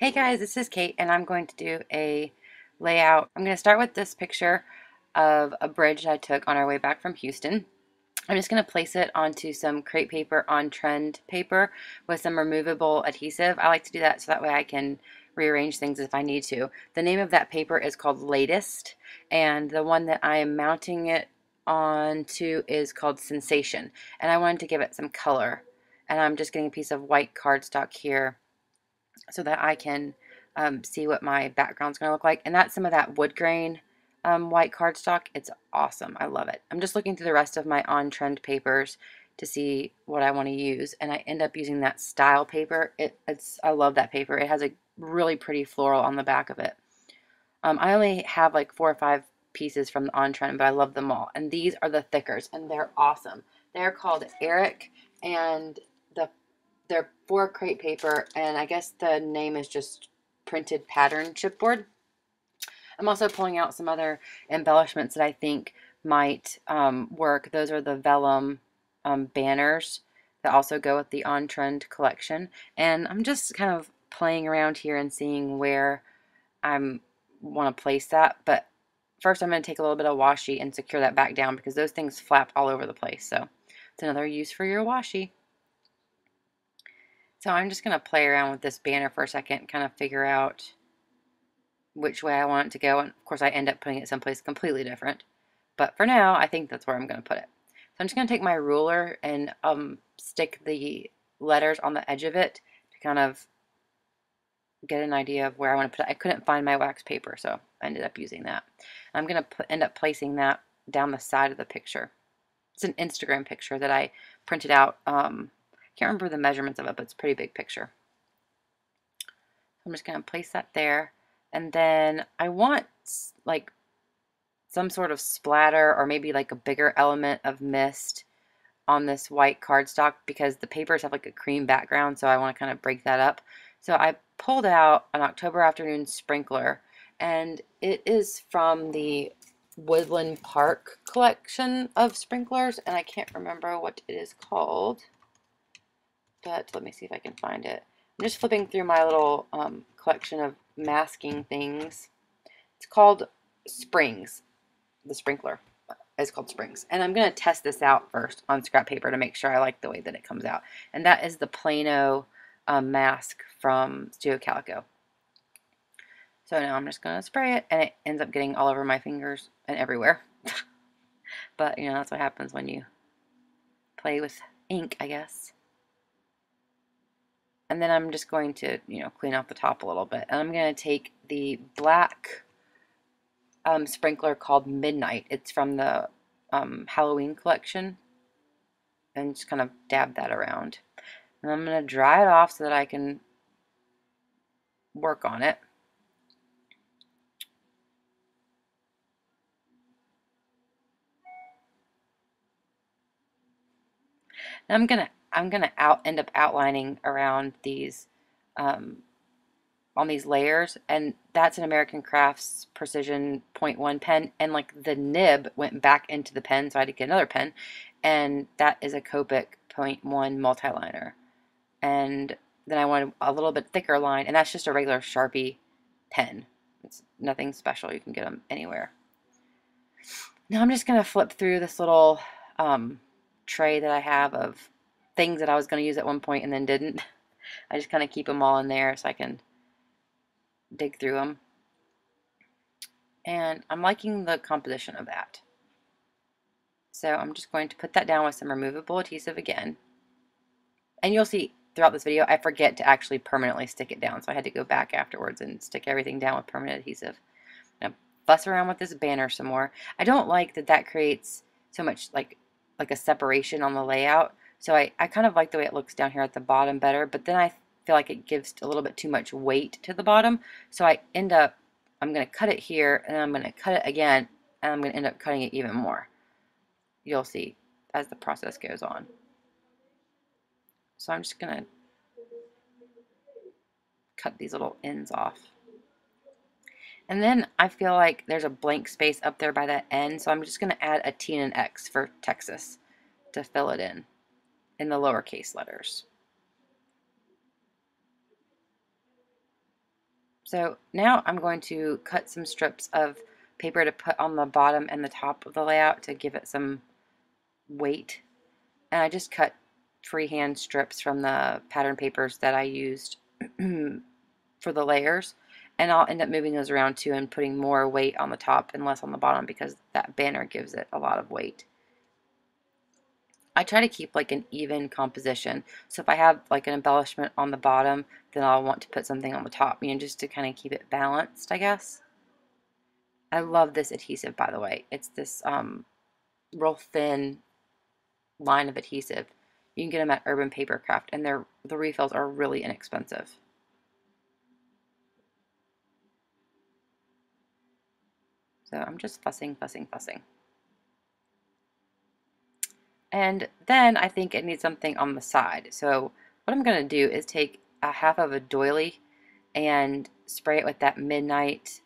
Hey guys, this is Kate, and I'm going to do a layout. I'm going to start with this picture of a bridge I took on our way back from Houston. I'm just going to place it onto some crepe paper on trend paper with some removable adhesive. I like to do that so that way I can rearrange things if I need to. The name of that paper is called Latest, and the one that I am mounting it onto is called Sensation. And I wanted to give it some color. And I'm just getting a piece of white cardstock here so that I can see what my background's going to look like. And that's some of that wood grain white cardstock. It's awesome. I love it. I'm just looking through the rest of my on-trend papers to see what I want to use, and I end up using that style paper. I love that paper. It has a really pretty floral on the back of it. I only have like 4 or 5 pieces from the on-trend, but I love them all. And these are the thickers, and they're awesome. They're called Eric, and the they're for crepe paper, and I guess the name is just printed pattern chipboard. I'm also pulling out some other embellishments that I think might work. Those are the vellum banners that also go with the on-trend collection. And I'm just kind of playing around here and seeing where I want to place that. But first I'm going to take a little bit of washi and secure that back down because those things flap all over the place. So it's another use for your washi. So I'm just going to play around with this banner for a second, kind of figure out which way I want it to go. And of course I end up putting it someplace completely different. But for now, I think that's where I'm going to put it. So I'm just going to take my ruler and stick the letters on the edge of it to kind of get an idea of where I want to put it. I couldn't find my wax paper, so I ended up using that. I'm going to end up placing that down the side of the picture. It's an Instagram picture that I printed out. Can't remember the measurements of it, but it's a pretty big picture. I'm just going to place that there. And then I want like some sort of splatter or maybe like a bigger element of mist on this white cardstock because the papers have like a cream background, so I want to kind of break that up. So I pulled out an October Afternoon sprinkler, and it is from the Woodland Park collection of sprinklers, and I can't remember what it is called, but let me see if I can find it. I'm just flipping through my little collection of masking things. It's called Springs. The sprinkler is called Springs. And I'm going to test this out first on scrap paper to make sure I like the way that it comes out. And that is the Plano mask from Studio Calico. So now I'm just going to spray it, and it ends up getting all over my fingers and everywhere. But, you know, that's what happens when you play with ink, I guess. And then I'm just going to, you know, clean out the top a little bit. And I'm going to take the black sprinkler called Midnight. It's from the Halloween collection. And just kind of dab that around. And I'm going to dry it off so that I can work on it. And I'm gonna end up outlining around these on these layers, and that's an American Crafts Precision .1 pen, and like the nib went back into the pen, so I had to get another pen, and that is a Copic .1 multi-liner. And then I wanted a little bit thicker line, and that's just a regular Sharpie pen. It's nothing special. You can get them anywhere. Now I'm just gonna flip through this little tray that I have of things that I was going to use at one point and then didn't. I just kind of keep them all in there so I can dig through them. And I'm liking the composition of that. So I'm just going to put that down with some removable adhesive again. And you'll see throughout this video, I forget to actually permanently stick it down. So I had to go back afterwards and stick everything down with permanent adhesive. Now fuss around with this banner some more. I don't like that that creates so much like a separation on the layout. So I kind of like the way it looks down here at the bottom better, but then I feel like it gives a little bit too much weight to the bottom. So I'm going to cut it here, and then I'm going to cut it again, and I'm going to end up cutting it even more. You'll see as the process goes on. So I'm just going to cut these little ends off. And then I feel like there's a blank space up there by that end, so I'm just going to add a T and an X for Texas to fill it in the lowercase letters. So now I'm going to cut some strips of paper to put on the bottom and the top of the layout to give it some weight. And I just cut freehand strips from the pattern papers that I used for the layers. And I'll end up moving those around too and putting more weight on the top and less on the bottom because that banner gives it a lot of weight. I try to keep like an even composition. So if I have like an embellishment on the bottom, then I'll want to put something on the top, just to kind of keep it balanced, I guess. I love this adhesive, by the way. It's this real thin line of adhesive. You can get them at Urban Papercraft, and the refills are really inexpensive. So I'm just fussing, fussing, fussing. And then I think it needs something on the side. So what I'm going to do is take a half of a doily and spray it with that midnight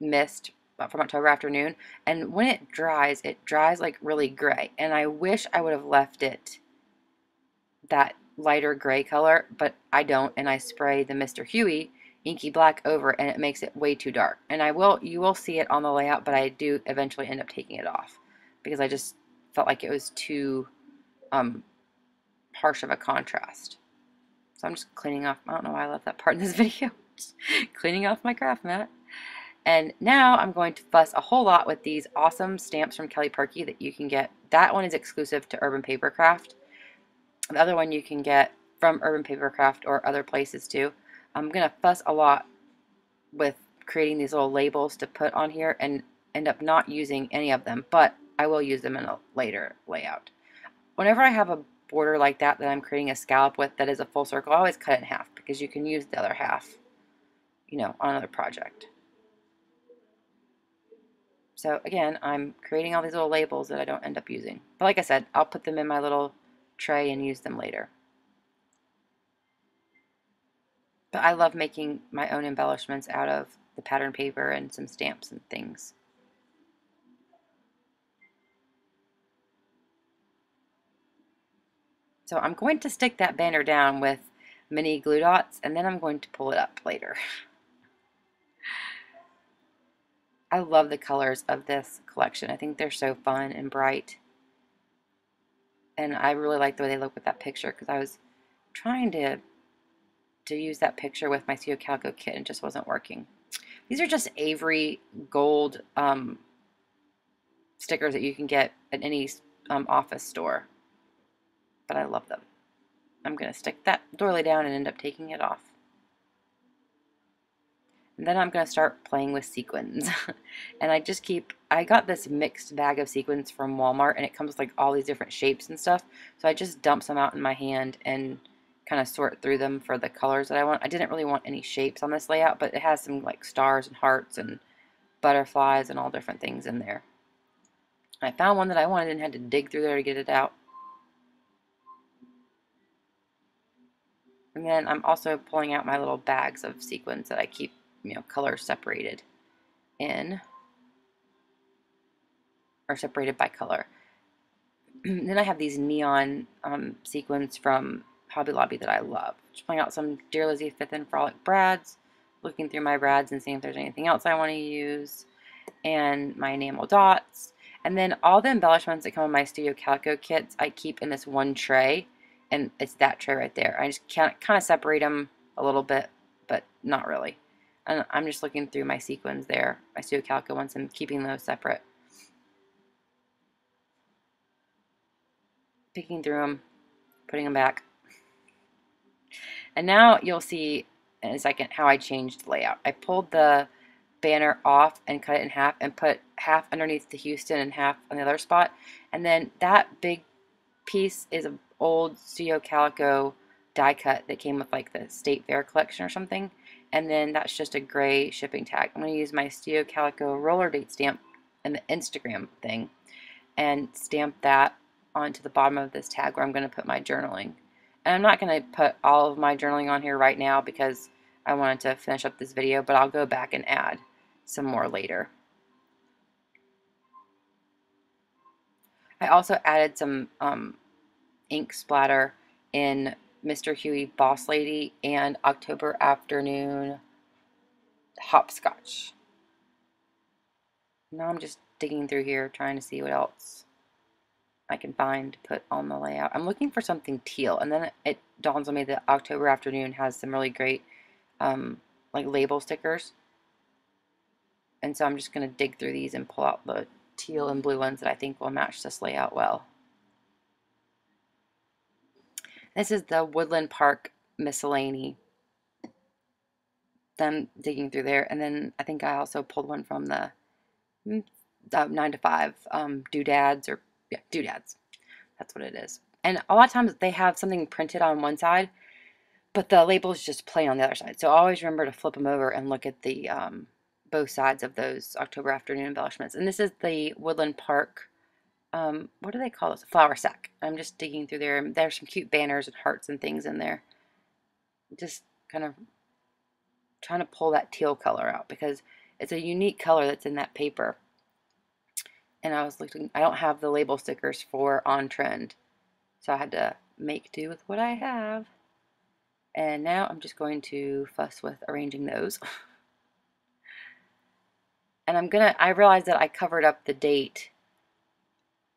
mist from October Afternoon. And when it dries like really gray. And I wish I would have left it that lighter gray color, but I don't. And I spray the Mr. Huey inky black over, and it makes it way too dark. And you will see it on the layout, but I do eventually end up taking it off because I just felt like it was too harsh of a contrast. So I'm just cleaning off. I don't know why I left that part in this video. Just cleaning off my craft mat. And now I'm going to fuss a whole lot with these awesome stamps from Kelly Purkey that you can get. That one is exclusive to Urban Papercraft. The other one you can get from Urban Papercraft or other places too. I'm going to fuss a lot with creating these little labels to put on here and end up not using any of them, but I will use them in a later layout. Whenever I have a border like that I'm creating a scallop with that is a full circle, I always cut it in half because you can use the other half, on another project. So again, I'm creating all these little labels that I don't end up using. But like I said, I'll put them in my little tray and use them later. But I love making my own embellishments out of the pattern paper and some stamps and things. So I'm going to stick that banner down with mini glue dots, and then I'm going to pull it up later. I love the colors of this collection. I think they're so fun and bright. And I really like the way they look with that picture because I was trying to use that picture with my Studio Calico kit and it just wasn't working. These are just Avery gold stickers that you can get at any office store. But I love them. I'm going to stick that doily down and end up taking it off. And then I'm going to start playing with sequins. And I got this mixed bag of sequins from Walmart, and it comes with like all these different shapes and stuff. So I just dump some out in my hand and kind of sort through them for the colors that I want. I didn't really want any shapes on this layout, but it has some like stars and hearts and butterflies and all different things in there. I found one that I wanted and had to dig through there to get it out. And then I'm also pulling out my little bags of sequins that I keep, color separated in, or separated by color. Then I have these neon sequins from Hobby Lobby that I love. Just pulling out some Dear Lizzie 5th and Frolic brads, looking through my brads and seeing if there's anything else I want to use, and my enamel dots. And then all the embellishments that come in my Studio Calico kits, I keep in this one tray, and it's that tray right there. I just kind of separate them a little bit, but not really. And I'm just looking through my sequins there, my Studio Calico ones, and keeping those separate. Picking through them, putting them back. And now you'll see in a second how I changed the layout. I pulled the banner off and cut it in half and put half underneath the Houston and half on the other spot. And then that big piece is an old Studio Calico die cut that came with like the State Fair collection or something. And then that's just a gray shipping tag. I'm going to use my Studio Calico roller date stamp and the Instagram thing and stamp that onto the bottom of this tag where I'm going to put my journaling. And I'm not going to put all of my journaling on here right now because I wanted to finish up this video, but I'll go back and add some more later. I also added some ink splatter in Mr. Huey Boss Lady and October Afternoon Hopscotch. Now I'm just digging through here trying to see what else I can find to put on the layout. I'm looking for something teal, and then it dawns on me that October Afternoon has some really great like label stickers. And so I'm just going to dig through these and pull out the teal and blue ones that I think will match this layout well. This is the Woodland Park Miscellany. Them digging through there, and then I think I also pulled one from the 9 to 5 doodads, or yeah, doodads. That's what it is. And a lot of times they have something printed on one side, but the labels just plain on the other side. So always remember to flip them over and look at the both sides of those October Afternoon embellishments. And this is the Woodland Park, what do they call this? Flour sack. I'm just digging through there. There's some cute banners and hearts and things in there. Just kind of trying to pull that teal color out because it's a unique color that's in that paper. And I was looking, I don't have the label stickers for On Trend, so I had to make do with what I have. And now I'm just going to fuss with arranging those. And I realized that I covered up the date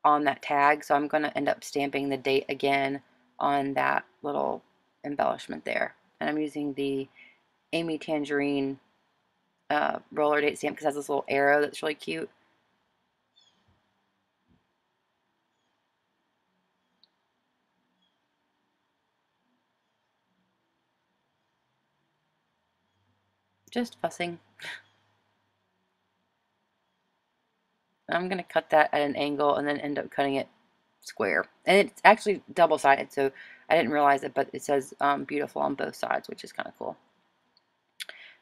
on that tag, so I'm gonna end up stamping the date again on that little embellishment there. And I'm using the Amy Tangerine roller date stamp because it has this little arrow that's really cute. Just fussing. I'm going to cut that at an angle and then end up cutting it square. And it's actually double-sided, so I didn't realize it, but it says beautiful on both sides, which is kind of cool.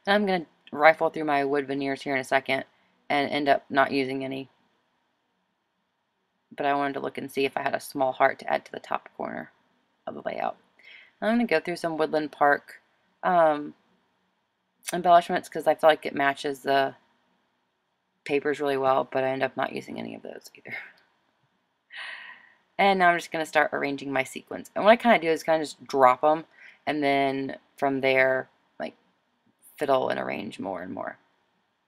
And I'm going to rifle through my wood veneers here in a second and end up not using any. But I wanted to look and see if I had a small heart to add to the top corner of the layout. I'm going to go through some Woodland Park embellishments because I feel like it matches the papers really well, but I end up not using any of those either. And now I'm just going to start arranging my sequins. And what I kind of do is kind of just drop them, and then from there, like, fiddle and arrange more and more.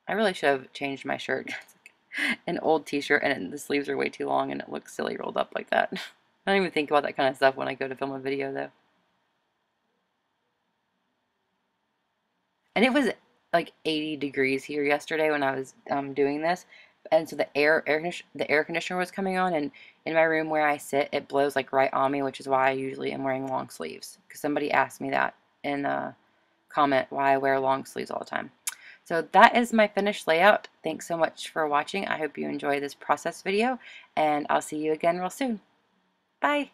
I really should have changed my shirt. It's like an old t-shirt, and the sleeves are way too long, and it looks silly rolled up like that. I don't even think about that kind of stuff when I go to film a video, though. And it was like 80 degrees here yesterday when I was doing this, and so the air conditioner was coming on, and in my room where I sit, it blows like right on me, which is why I usually am wearing long sleeves. Because somebody asked me that in a comment why I wear long sleeves all the time. So that is my finished layout. Thanks so much for watching. I hope you enjoy this process video, and I'll see you again real soon. Bye.